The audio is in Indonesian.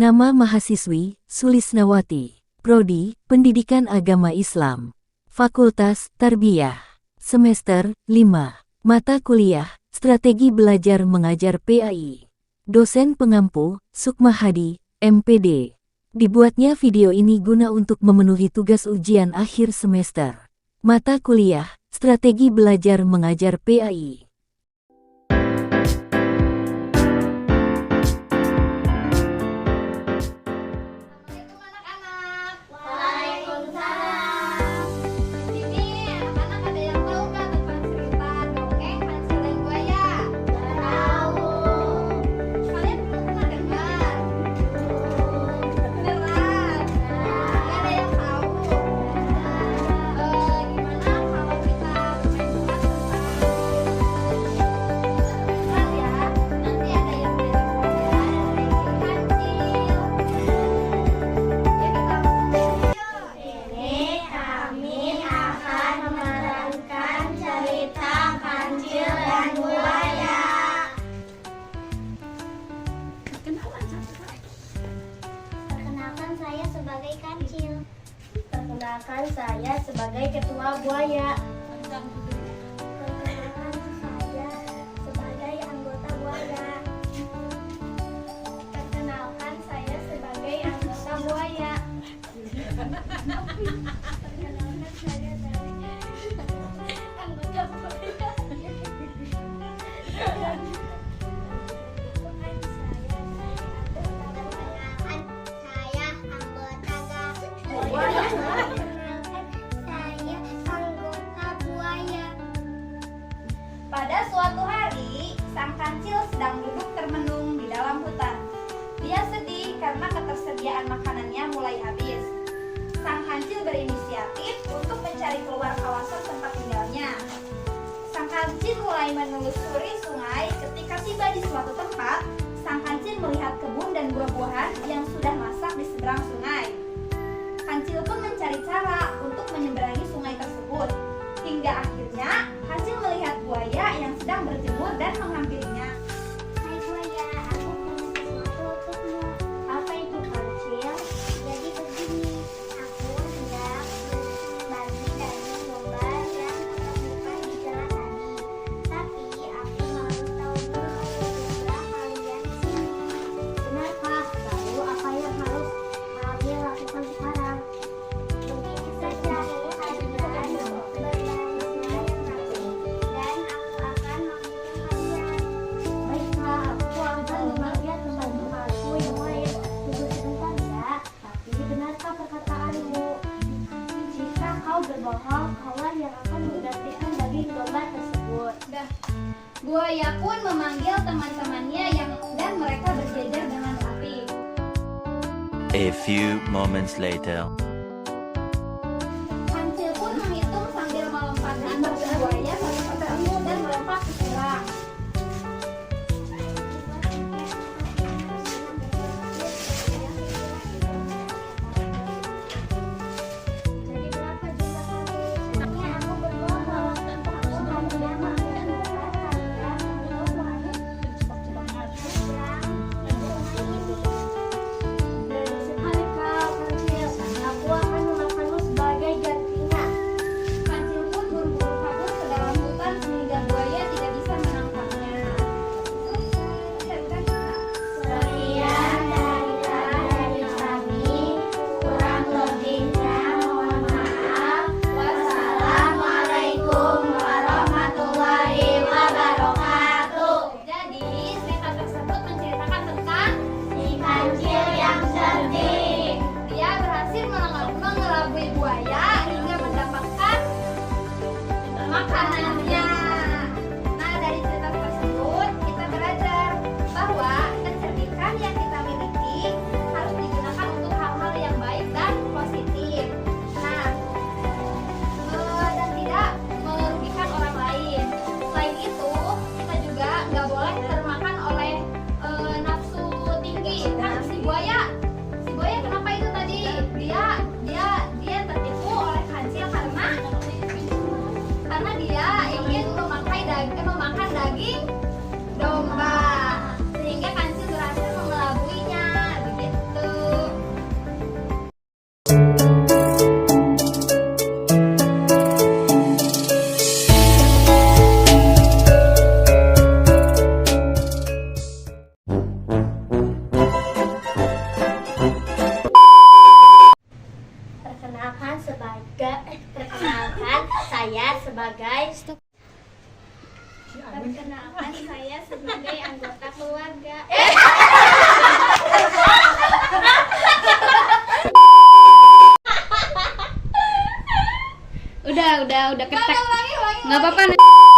Nama mahasiswi, Sulisnawati. Prodi, Pendidikan Agama Islam. Fakultas, Tarbiyah. Semester 5. Mata kuliah, Strategi Belajar Mengajar PAI. Dosen pengampu, Sukma Hadi, MPD. Dibuatnya video ini guna untuk memenuhi tugas ujian akhir semester. Mata kuliah, Strategi Belajar Mengajar PAI. Perkenalkan saya sebagai ketua buaya. Perkenalkan saya sebagai anggota buaya. Perkenalkan saya sebagai anggota buaya. Perkenalkan saya sebagai anggota buaya. Pada suatu hari, sang kancil sedang duduk termenung di dalam hutan. Dia sedih karena ketersediaan makanannya mulai habis. Sang kancil berinisiatif untuk mencari keluar kawasan tempat tinggalnya. Sang kancil mulai menelusuri sungai. Ketika tiba di suatu tempat, sang kancil melihat kebun dan buah-buahan yang sudah masak di seberang sungai. Kancil pun mencari cara untuk menyeberangi sungai tersebut. Hingga akhirnya, Kancil melihat buaya yang sedang berjemur dan menghampirinya. Hai buaya, aku punya sesuatu untukmu. Apa itu, Kancil? Jadi begini, aku hendak berbagi daging domba yang terbuka di jalan tadi. Tapi aku harus tahu dulu jumlah kalian di sini. Benarkah? Lalu apa yang harus kalian lakukan sekarang? Begini saja, kalian berbagi yang dan aku akan memanggil kalian. Baiklah, aku akan memanggil teman-temanku yang lain. Tunggu sebentar ya, tapi benarkah perkataanmu? Jika kau berbohong, kaulah yang akan menggantikan daging domba tersebut. Buaya pun memanggil teman-temannya dan mereka berjejer dengan rapi. A few moments later. Kancil pun menghitung sambil melompatkan badan buaya satu persatu dan melompat ke jurang. Jadi berapa jumlah kali? Hanya aku berbohong. Aku hanya mengambil domba kalian untuk buaya seberang sungai ini. Berani sekali kau, Kancil. Aku keluarga. Udah ketek. Ulangi. Nggak apa-apa.